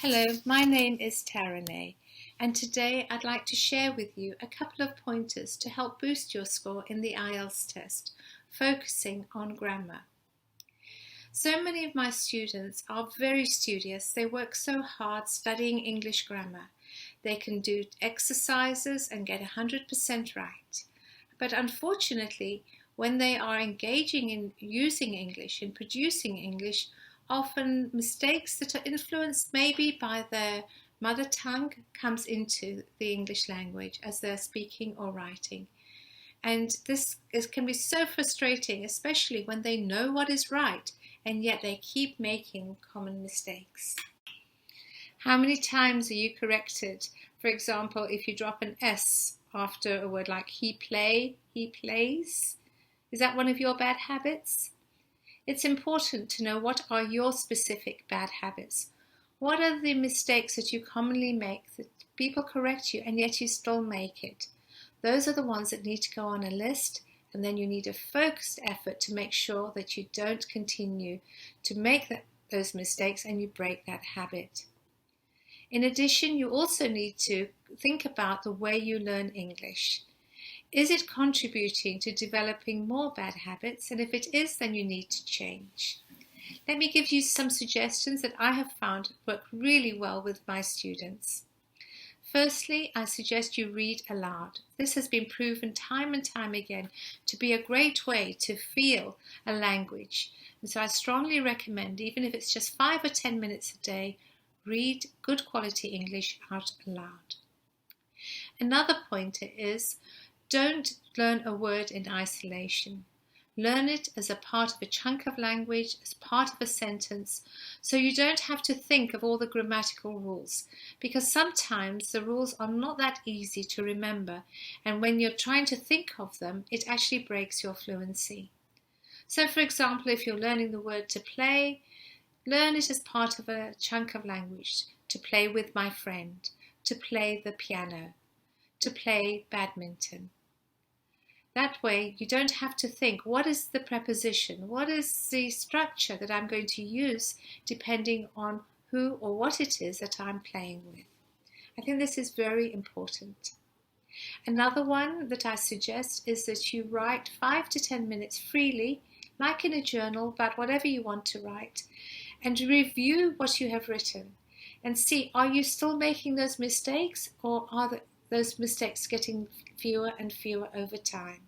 Hello, my name is Taranay, and today I'd like to share with you a couple of pointers to help boost your score in the IELTS test, focusing on grammar. So many of my students are very studious. They work so hard studying English grammar. They can do exercises and get 100% right. But unfortunately, when they are engaging in using English, in producing English, often mistakes that are influenced maybe by their mother tongue comes into the English language as they're speaking or writing. And can be so frustrating, especially when they know what is right and yet they keep making common mistakes. How many times are you corrected? For example, if you drop an S after a word like he plays. Is that one of your bad habits? It's important to know what are your specific bad habits. What are the mistakes that you commonly make that people correct you and yet you still make it? Those are the ones that need to go on a list, and then you need a focused effort to make sure that you don't continue to make those mistakes and you break that habit. In addition, you also need to think about the way you learn English. Is it contributing to developing more bad habits? And if it is, then you need to change. Let me give you some suggestions that I have found work really well with my students. Firstly, I suggest you read aloud. This has been proven time and time again to be a great way to feel a language. And so I strongly recommend, even if it's just 5 or 10 minutes a day, read good quality English out loud. Another pointer is, don't learn a word in isolation. Learn it as a part of a chunk of language, as part of a sentence, so you don't have to think of all the grammatical rules, because sometimes the rules are not that easy to remember, and when you're trying to think of them, it actually breaks your fluency. So for example, if you're learning the word to play, learn it as part of a chunk of language. To play with my friend, to play the piano, to play badminton. That way you don't have to think, what is the preposition? What is the structure that I'm going to use depending on who or what it is that I'm playing with? I think this is very important. Another one that I suggest is that you write 5 to 10 minutes freely, like in a journal, about whatever you want to write, and review what you have written and see, are you still making those mistakes, or are those mistakes getting fewer and fewer over time?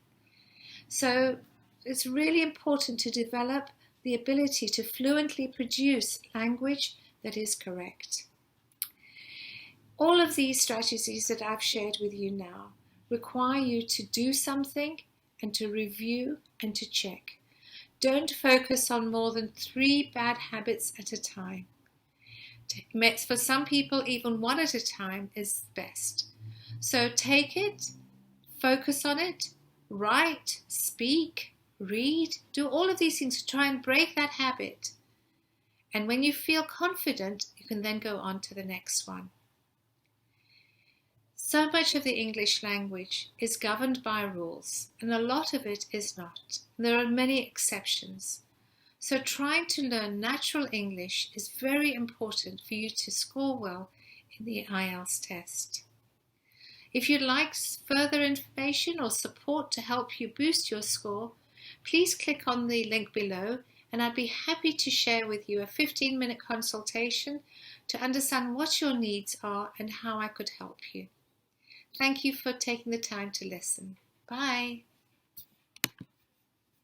So it's really important to develop the ability to fluently produce language that is correct. All of these strategies that I've shared with you now require you to do something and to review and to check. Don't focus on more than 3 bad habits at a time. For some people, even 1 at a time is best. So take it, focus on it, write, speak, read, do all of these things to try and break that habit. And when you feel confident, you can then go on to the next one. So much of the English language is governed by rules, and a lot of it is not. There are many exceptions. So trying to learn natural English is very important for you to score well in the IELTS test. If you'd like further information or support to help you boost your score, please click on the link below, and I'd be happy to share with you a 15-minute consultation to understand what your needs are and how I could help you. Thank you for taking the time to listen. Bye.